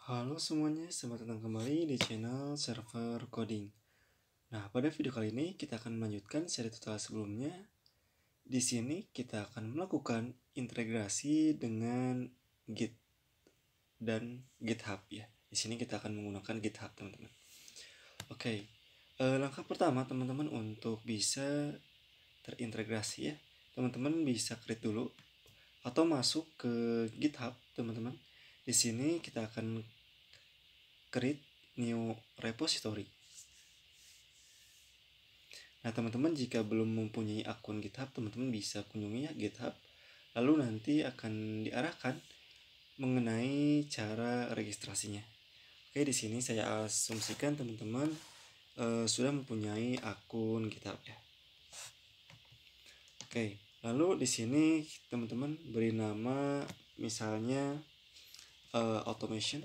Halo semuanya, selamat datang kembali di channel Server Coding. Nah, pada video kali ini kita akan melanjutkan seri tutorial sebelumnya. Di sini kita akan melakukan integrasi dengan Git dan GitHub ya. Di sini kita akan menggunakan GitHub, teman-teman. Oke, langkah pertama teman-teman untuk bisa terintegrasi ya. Teman-teman bisa create dulu atau masuk ke GitHub, teman-teman. Di sini kita akan create new repository. Nah, teman-teman jika belum mempunyai akun GitHub, teman-teman bisa kunjungi ya GitHub. Lalu nanti akan diarahkan mengenai cara registrasinya. Oke, di sini saya asumsikan teman-teman sudah mempunyai akun GitHub ya. Oke, lalu di sini teman-teman beri nama misalnya automation.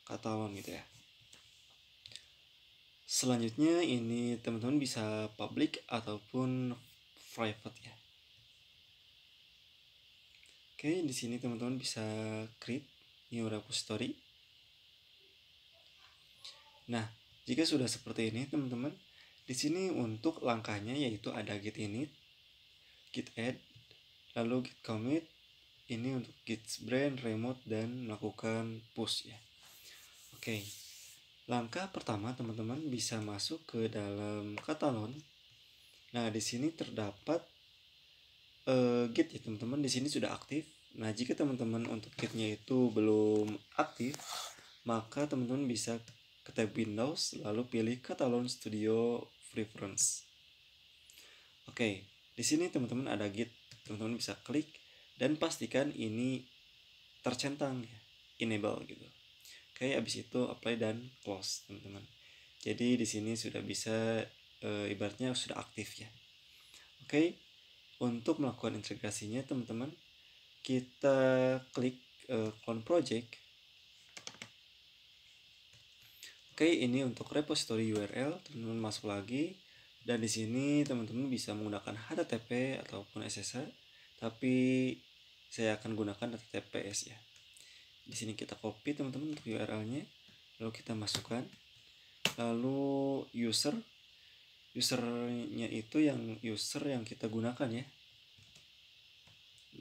Katalog gitu ya. Selanjutnya ini teman-teman bisa public ataupun private ya. Oke, di sini teman-teman bisa create new repository. Nah, jika sudah seperti ini teman-teman, di sini untuk langkahnya yaitu ada git init, git add, lalu git commit, ini untuk git branch, remote, dan melakukan push ya. Oke, langkah pertama teman-teman bisa masuk ke dalam katalog. Nah, di sini terdapat git ya teman-teman, di sini sudah aktif. Nah, jika teman-teman untuk gitnya itu belum aktif, maka teman-teman bisa ke tab Windows lalu pilih Catalan Studio Preference. Oke, di sini teman-teman ada git, teman-teman bisa klik dan pastikan ini tercentang ya, enable gitu. Oke, habis itu apply dan close teman-teman. Jadi di sini sudah bisa ibaratnya sudah aktif ya. Oke, untuk melakukan integrasinya teman-teman kita klik clone project. Oke, ini untuk repository URL, teman-teman masuk lagi dan di sini teman-teman bisa menggunakan HTTP ataupun SSH, tapi saya akan gunakan HTTPS ya. Di sini kita copy teman-teman untuk URL-nya, lalu kita masukkan, lalu usernya itu yang user yang kita gunakan ya.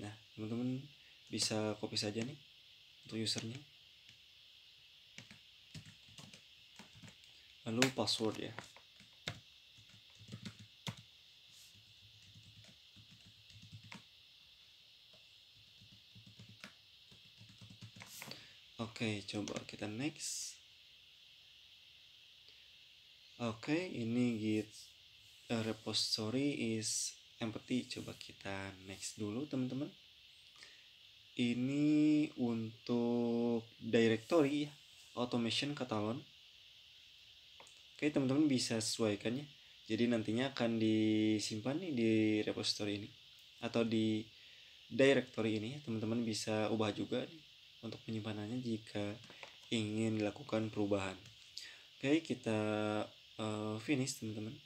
Nah, teman-teman bisa copy saja nih untuk usernya. Lalu password ya. Oke, coba kita next. Oke, ini git repository is empty. Coba kita next dulu teman-teman. Ini untuk directory ya, automation catalog. Oke, teman-teman bisa sesuaikan ya. Jadi nantinya akan disimpan nih di repository ini atau di directory ini. Teman-teman bisa ubah juga nih untuk penyimpanannya jika ingin dilakukan perubahan. Oke, kita finish teman-teman.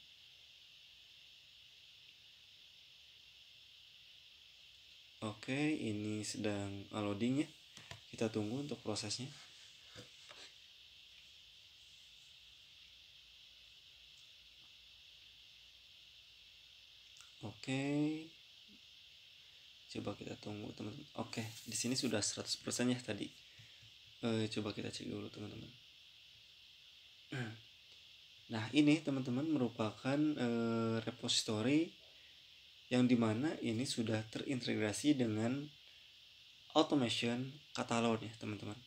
Oke, ini sedang loading ya. Kita tunggu untuk prosesnya. Oke. Coba kita tunggu teman-teman. Oke, di sini sudah 100% ya tadi. Coba kita cek dulu teman-teman. Nah, ini teman-teman merupakan repository yang dimana ini sudah terintegrasi dengan automation catalog ya teman-teman.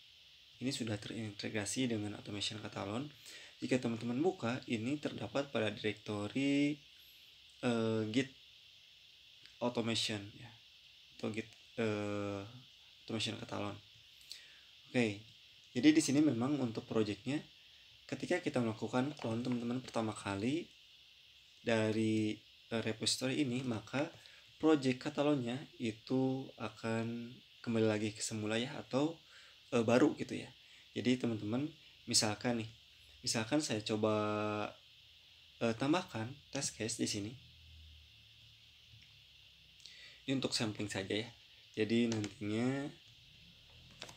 Ini sudah terintegrasi dengan automation catalog. Jika teman-teman buka, ini terdapat pada directory git automation ya, atau git automation catalog. Oke, jadi di sini memang untuk projectnya, ketika kita melakukan clone teman-teman pertama kali dari repository ini, maka project katalognya itu akan kembali lagi ke semula ya, atau baru gitu ya. Jadi teman-teman misalkan nih, misalkan saya coba tambahkan test case di sini. Ini untuk sampling saja ya. Jadi nantinya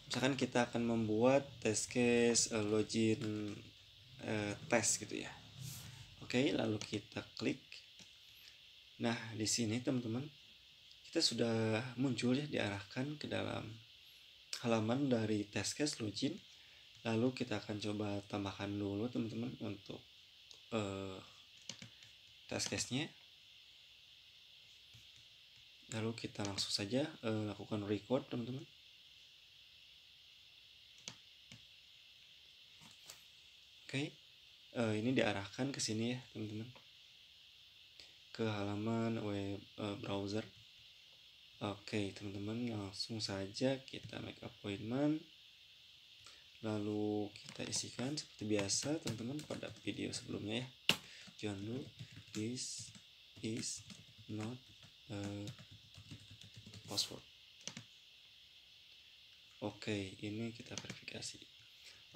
misalkan kita akan membuat test case login test gitu ya. Oke, lalu kita klik. Nah, di sini teman-teman kita sudah muncul ya, diarahkan ke dalam halaman dari test case login. Lalu kita akan coba tambahkan dulu teman-teman untuk test case-nya. Lalu kita langsung saja lakukan record teman-teman. Oke, ini diarahkan ke sini ya teman-teman, ke halaman web browser. Oke teman-teman, langsung saja kita make appointment. Lalu kita isikan seperti biasa teman-teman pada video sebelumnya ya. Jangan lupa, this is not a password. Oke, ini kita verifikasi.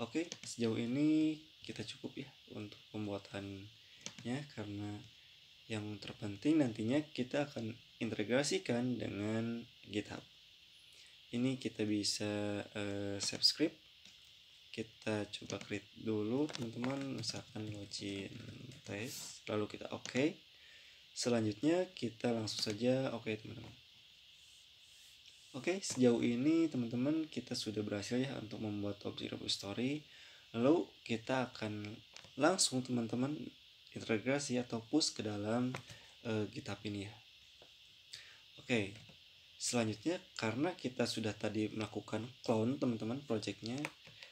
Oke, sejauh ini kita cukup ya untuk pembuatannya, karena yang terpenting nantinya kita akan integrasikan dengan GitHub. Ini kita bisa save script. Kita coba create dulu teman-teman, misalkan login test, lalu kita oke. Selanjutnya kita langsung saja oke teman-teman. Oke, sejauh ini teman-teman kita sudah berhasil ya untuk membuat object repository. Lalu kita akan langsung teman-teman integrasi atau push ke dalam GitHub ini ya. Oke, selanjutnya karena kita sudah tadi melakukan clone teman-teman projectnya,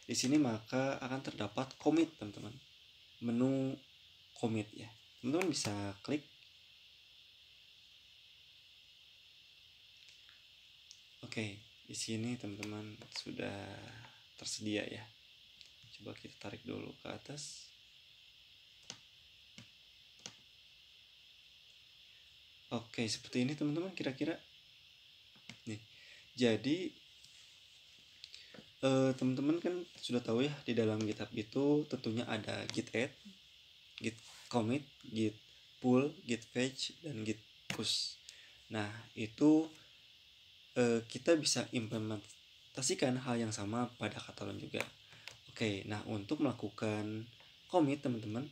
di sini maka akan terdapat commit teman-teman, menu commit ya. Teman-teman bisa klik. Oke, di sini teman-teman sudah tersedia ya. Coba kita tarik dulu ke atas. Oke, seperti ini teman-teman kira-kira. Nih, jadi teman-teman kan sudah tahu ya, di dalam GitHub itu tentunya ada git add, git commit, git pull, git fetch, dan git push. Nah, itu kita bisa implementasikan hal yang sama pada Catalan juga. Oke, nah untuk melakukan commit teman-teman,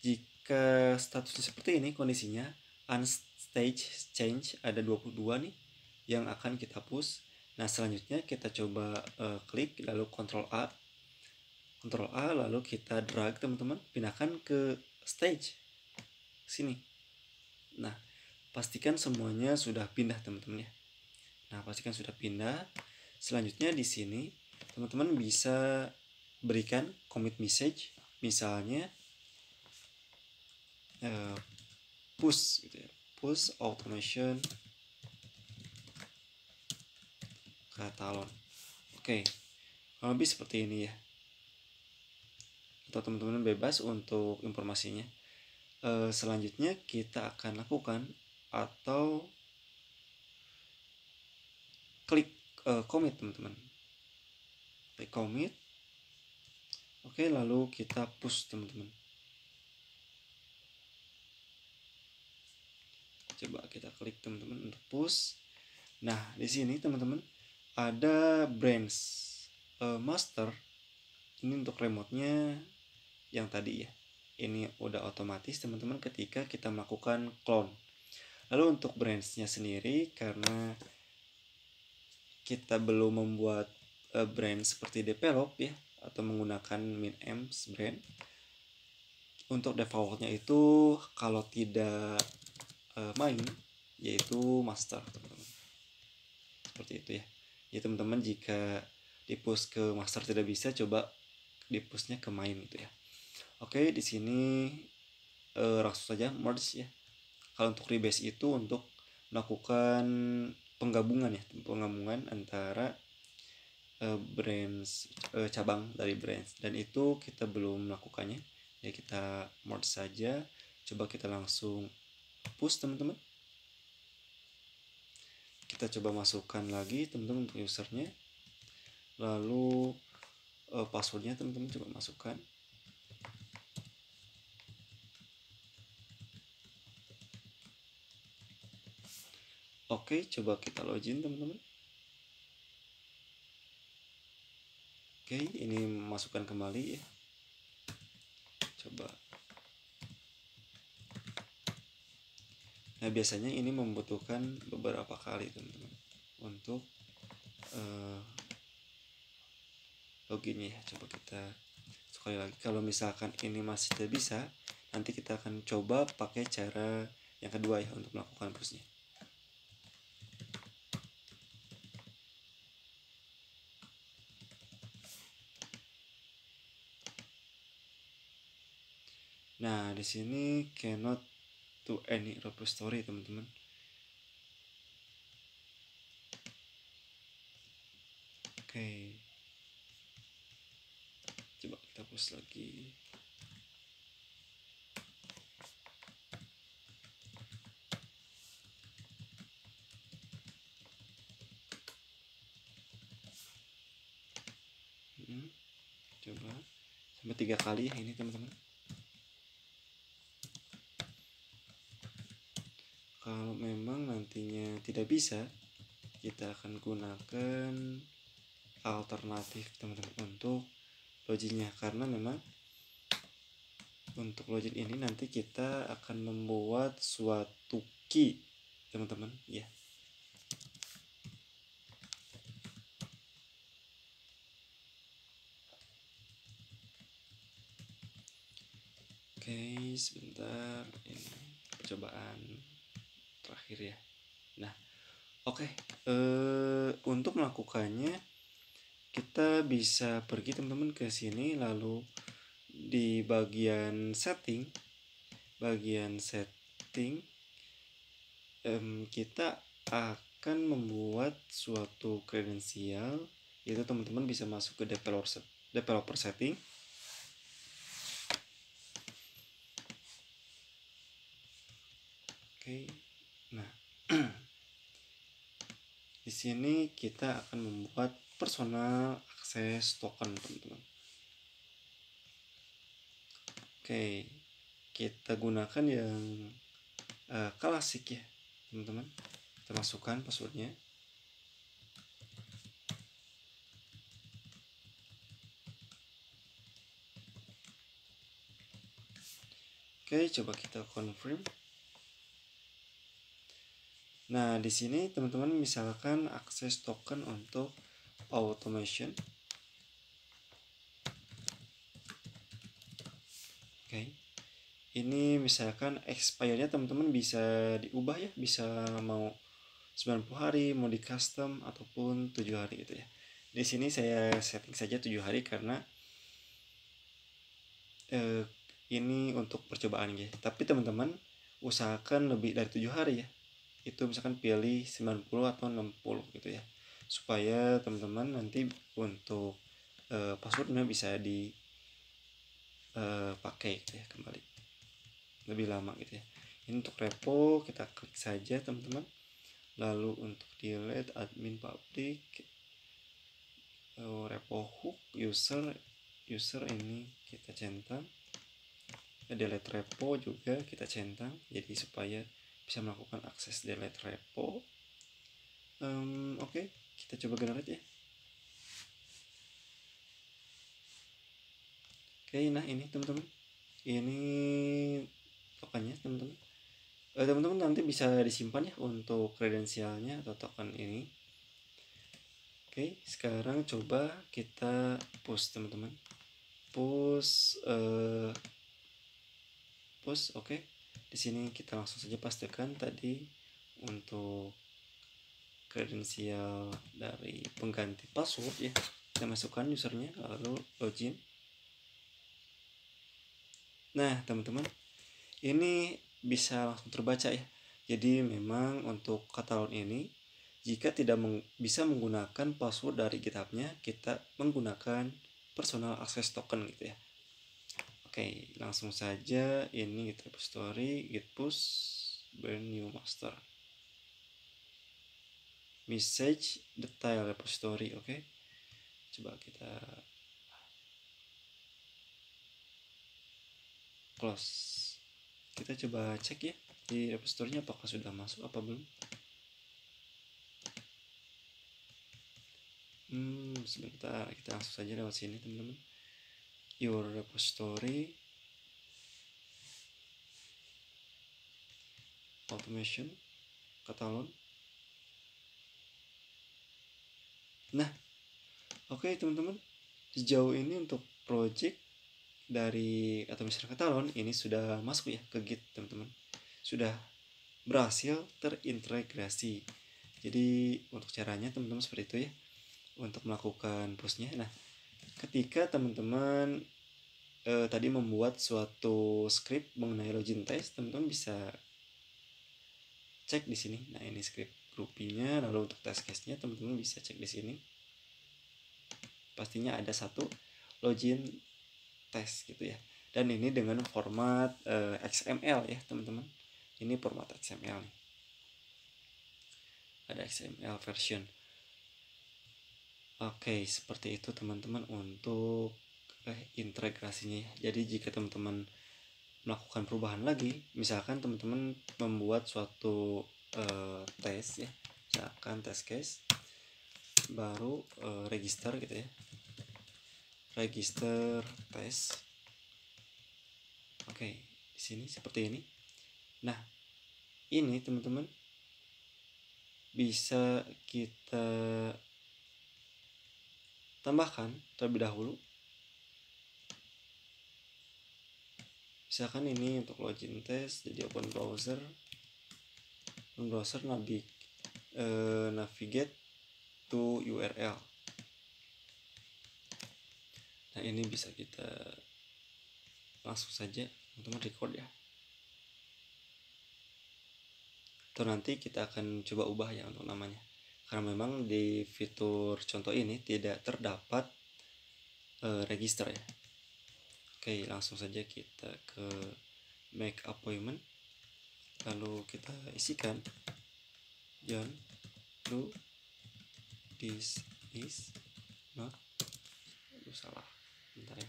jika statusnya seperti ini kondisinya unstage change, ada 22 nih yang akan kita push. Nah selanjutnya kita coba klik, lalu Ctrl A, lalu kita drag teman-teman, pindahkan ke stage sini. Nah pastikan semuanya sudah pindah teman-teman ya. Nah pastikan sudah pindah. Selanjutnya di sini teman-teman bisa berikan commit message, misalnya push gitu ya, push automation Catalan. Oke, kurang lebih seperti ini ya. Atau teman-teman bebas untuk informasinya. Selanjutnya kita akan lakukan atau klik commit teman-teman. Klik commit. Oke, lalu kita push teman-teman. Coba kita klik teman-teman untuk push. Nah di sini teman-teman ada branch master. Ini untuk remote-nya yang tadi ya. Ini udah otomatis teman-teman ketika kita melakukan clone. Lalu untuk branch-nya sendiri, karena kita belum membuat branch seperti develop ya, atau menggunakan min-emp branch, untuk defaultnya itu kalau tidak main yaitu master teman-teman. Seperti itu ya. Jadi teman-teman jika di push ke master tidak bisa, coba di pushnya ke main gitu ya. Oke, di sini langsung saja merge ya. Kalau untuk rebase itu untuk melakukan penggabungan ya, penggabungan antara branch cabang dari branch, dan itu kita belum melakukannya ya. Kita merge saja. Coba kita langsung push teman-teman. Kita coba masukkan lagi teman-teman untuk usernya, lalu passwordnya teman-teman coba masukkan. Oke, coba kita login teman-teman. Oke, ini masukkan kembali ya. Coba. Nah, biasanya ini membutuhkan beberapa kali teman-teman untuk loginnya ya. Coba kita sekali lagi. Kalau misalkan ini masih tidak bisa, nanti kita akan coba pakai cara yang kedua ya untuk melakukan pushnya. Nah, di sini cannot to any repository teman-teman. Oke. Coba kita push lagi. Coba sampai 3 kali ya ini teman-teman. Kalau memang nantinya tidak bisa, kita akan gunakan alternatif teman-teman untuk loginnya, karena memang untuk login ini nanti kita akan membuat suatu key teman-teman ya. Oke, sebentar, ini percobaan terakhir ya. Nah, oke, untuk melakukannya kita bisa pergi teman-teman ke sini, lalu di bagian setting kita akan membuat suatu kredensial, yaitu teman-teman bisa masuk ke developer setting. Oke. Nah, di sini kita akan membuat personal access token teman-teman. Oke, kita gunakan yang klasik ya teman-teman. Kita masukkan passwordnya. Oke, coba kita confirm. Nah, di sini teman-teman misalkan akses token untuk automation. Oke. Ini misalkan expire-nya teman-teman bisa diubah ya, bisa mau 90 hari, mau di custom ataupun 7 hari gitu ya. Di sini saya setting saja 7 hari karena ini untuk percobaan ya. Tapi teman-teman usahakan lebih dari 7 hari ya. Itu misalkan pilih 90 atau 60 gitu ya, supaya teman-teman nanti untuk passwordnya bisa dipakai gitu ya, kembali lebih lama gitu ya. Ini untuk repo kita klik saja teman-teman, lalu untuk delete admin public, repo hook user ini kita centang, delete repo juga kita centang, jadi supaya bisa melakukan akses delete repo. Oke, kita coba generate ya. Oke, nah ini teman-teman, ini tokennya teman-teman. Teman-teman nanti bisa disimpan ya untuk kredensialnya atau token ini. Oke, sekarang coba kita push teman-teman. Push, oke. Di sini kita langsung saja pastikan tadi untuk kredensial dari pengganti password ya. Kita masukkan usernya lalu login. Nah, teman-teman, ini bisa langsung terbaca ya. Jadi memang untuk katalog ini jika tidak bisa menggunakan password dari GitHub-nya, kita menggunakan personal access token gitu ya. Oke, langsung saja ini Git repository, git push, brand new master. Message detail repository, oke. Coba kita close. Kita coba cek ya di repository-nya apakah sudah masuk apa belum. Sebentar, kita langsung saja lewat sini teman-teman. Your repository automation katalog. Nah, oke teman-teman, sejauh ini untuk project dari automation katalog ini sudah masuk ya ke Git teman-teman, sudah berhasil terintegrasi. Jadi untuk caranya teman-teman seperti itu ya, untuk melakukan pushnya. Nah, ketika teman-teman tadi membuat suatu script mengenai login test, teman-teman bisa cek di sini. Nah, ini script groupingnya. Lalu untuk test case-nya teman-teman bisa cek di sini. Pastinya ada satu login test gitu ya. Dan ini dengan format XML ya teman-teman. Ini format XML nih. Ada XML version. Oke, seperti itu teman-teman untuk integrasinya ya. Jadi jika teman-teman melakukan perubahan lagi, misalkan teman-teman membuat suatu tes ya, misalkan test case baru register gitu ya, register tes. Oke, di sini seperti ini. Nah, ini teman-teman bisa kita tambahkan terlebih dahulu. Misalkan ini untuk login test, jadi open browser navigate to URL. Nah, ini bisa kita langsung saja teman-teman record ya, atau nanti kita akan coba ubah ya untuk namanya, karena memang di fitur contoh ini tidak terdapat register ya. Oke, langsung saja kita ke make appointment, lalu kita isikan John Doe, this is not, salah, bentar ya.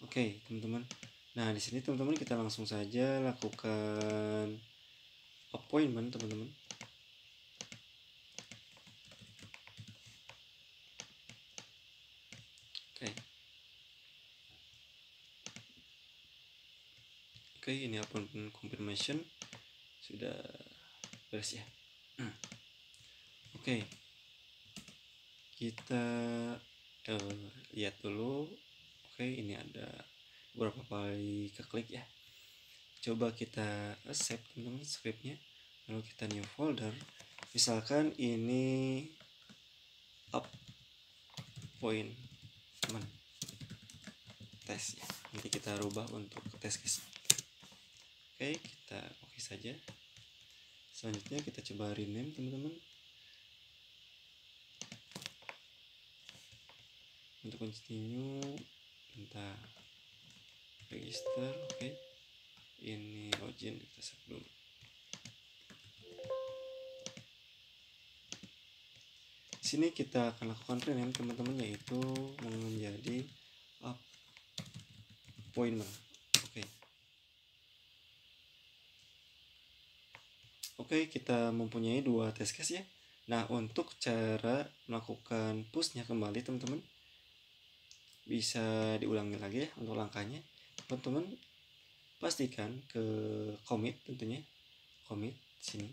Oke, teman-teman. Nah, di sini teman-teman kita langsung saja lakukan appointment, teman-teman. Oke, ini appointment confirmation sudah beres ya. Oke, kita lihat dulu. Oke, ini ada beberapa kali keklik ya. Coba kita save teman-teman scriptnya, lalu kita new folder. Misalkan ini appointment test ya. Nanti kita rubah untuk test case. Oke, kita oke saja. Selanjutnya kita coba rename teman-teman. Untuk continue kita register. Oke, ini login, kita save dulu. Di sini kita akan lakukan rename teman-teman, yaitu menjadi appointment. Oke, kita mempunyai dua test case ya. Nah, untuk cara melakukan pushnya kembali teman-teman, bisa diulangi lagi ya untuk langkahnya. Teman-teman pastikan ke commit, tentunya commit sini.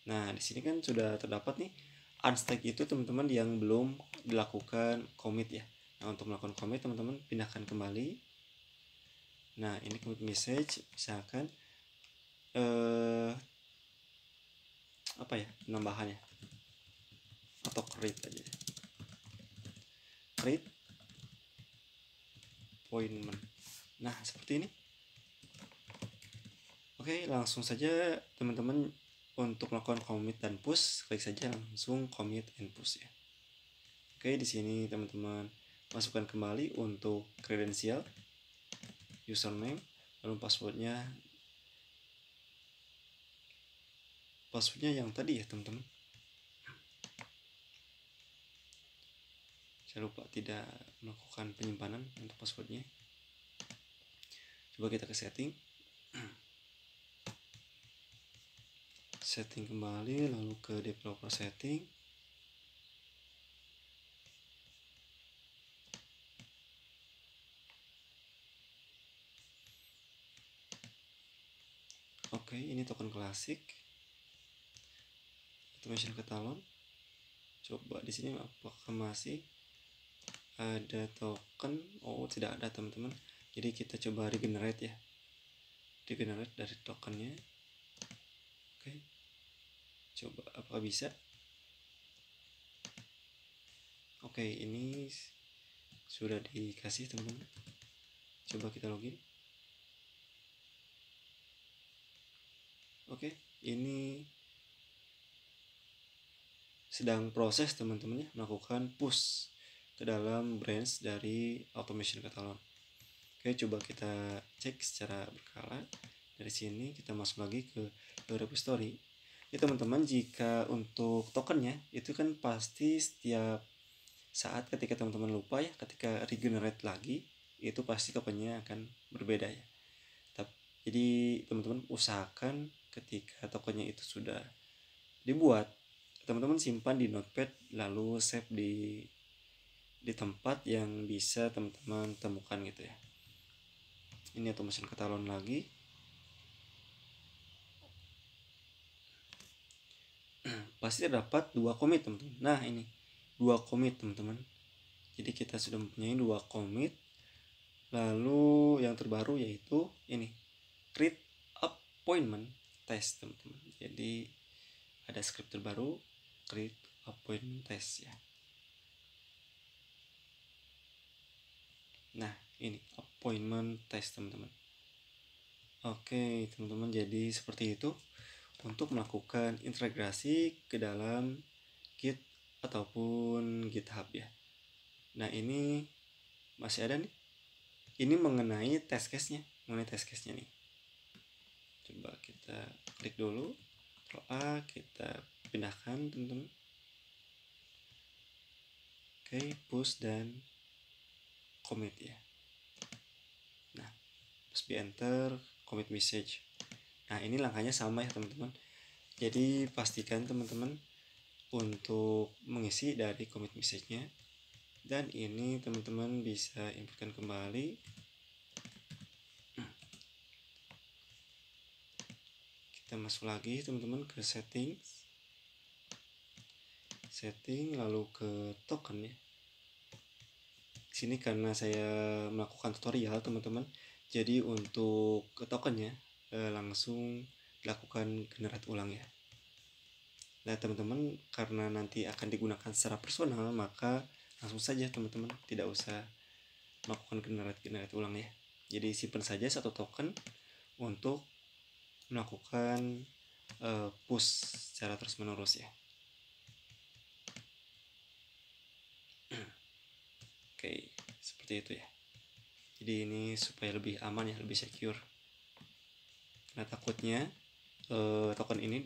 Nah, di sini kan sudah terdapat nih unstack itu teman-teman yang belum dilakukan commit ya. Nah, untuk melakukan commit teman-teman pindahkan kembali. Nah, ini commit message, misalkan apa ya penambahannya, atau create aja, create appointment. Nah, seperti ini. Oke, langsung saja teman-teman untuk melakukan commit dan push, klik saja langsung commit and push ya. Oke, di sini teman-teman masukkan kembali untuk kredensial, username, lalu passwordnya yang tadi ya teman-teman. Saya lupa tidak melakukan penyimpanan untuk passwordnya. Coba kita ke setting. Setting kembali, lalu ke developer setting. Oke, ini token klasik. Automation Catalog. Coba di sini apakah masih ada token? Oh, tidak ada teman-teman. Jadi kita coba regenerate ya. Regenerate dari tokennya. Oke. Coba apakah bisa? Oke, ini sudah dikasih teman-teman. Coba kita login. Oke, ini sedang proses teman-teman ya, melakukan push ke dalam branch dari Automation Catalog. Oke, coba kita cek secara berkala. Dari sini kita masuk lagi ke repository. Ya teman-teman, jika untuk tokennya itu kan pasti setiap saat ketika teman-teman lupa ya, ketika regenerate lagi itu pasti tokennya akan berbeda ya. Jadi teman-teman usahakan ketika tokennya itu sudah dibuat, teman-teman simpan di notepad lalu save di tempat yang bisa teman-teman temukan gitu ya. Ini Automation Catalog lagi. Pasti terdapat 2 commit teman-teman. Nah, ini 2 commit teman-teman. Jadi kita sudah mempunyai 2 commit. Lalu yang terbaru yaitu ini, create appointment test teman-teman. Jadi ada script terbaru, create appointment test ya. Nah, ini appointment test teman-teman. Oke teman-teman, jadi seperti itu untuk melakukan integrasi ke dalam Git ataupun GitHub ya. Nah, ini masih ada nih. Ini mengenai test case-nya, nih. Coba kita klik dulu, Ctrl A, kita pindahkan teman-teman. Oke, push dan commit ya. Nah, terus di enter, commit message. Nah, ini langkahnya sama ya teman-teman. Jadi pastikan teman-teman untuk mengisi dari commit message-nya. Dan ini teman-teman bisa inputkan kembali. Kita masuk lagi teman-teman ke settings. Setting lalu ke token ya. Sini karena saya melakukan tutorial teman-teman, jadi untuk ke tokennya langsung dilakukan generate ulang ya. Nah teman-teman, karena nanti akan digunakan secara personal, maka langsung saja teman-teman, tidak usah melakukan generate ulang ya. Jadi simpan saja satu token untuk melakukan push secara terus menerus ya. Oke, seperti itu ya. Jadi ini supaya lebih aman ya, lebih secure. Nah, takutnya token ini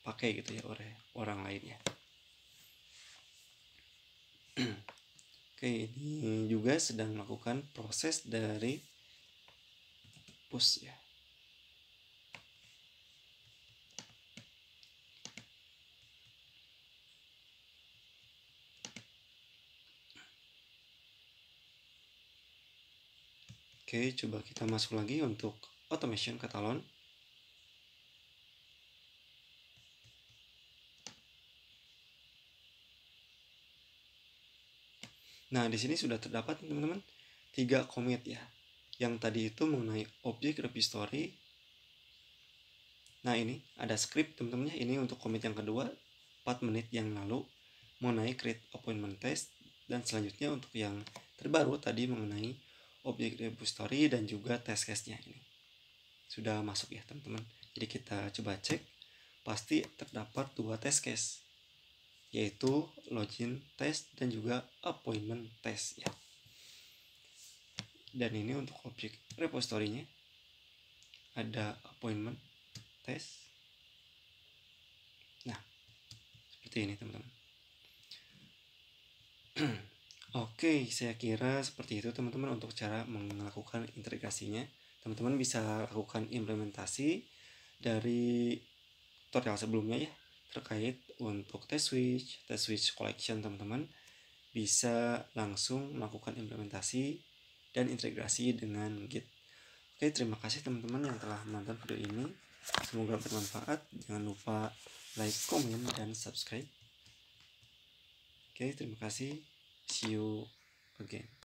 dipakai gitu ya oleh orang lain ya. Oke, ini juga sedang melakukan proses dari push ya. Oke, coba kita masuk lagi untuk Automation Catalog. Nah, di sini sudah terdapat teman-teman 3 commit ya. Yang tadi itu mengenai objek repository. Nah, ini ada script teman-teman ya. Ini untuk commit yang kedua 4 menit yang lalu mengenai create appointment test, dan selanjutnya untuk yang terbaru tadi mengenai objek repository dan juga test case-nya ini sudah masuk ya teman-teman. Jadi kita coba cek, pasti terdapat 2 test case, yaitu login test dan juga appointment test ya. Dan ini untuk objek repository-nya ada appointment test. Nah, seperti ini teman-teman. Oke, saya kira seperti itu teman-teman untuk cara melakukan integrasinya. Teman-teman bisa lakukan implementasi dari tutorial sebelumnya ya, terkait untuk test switch collection. Teman-teman bisa langsung melakukan implementasi dan integrasi dengan Git. Oke, terima kasih teman-teman yang telah menonton video ini. Semoga bermanfaat. Jangan lupa like, komen, dan subscribe. Oke, terima kasih. See you again.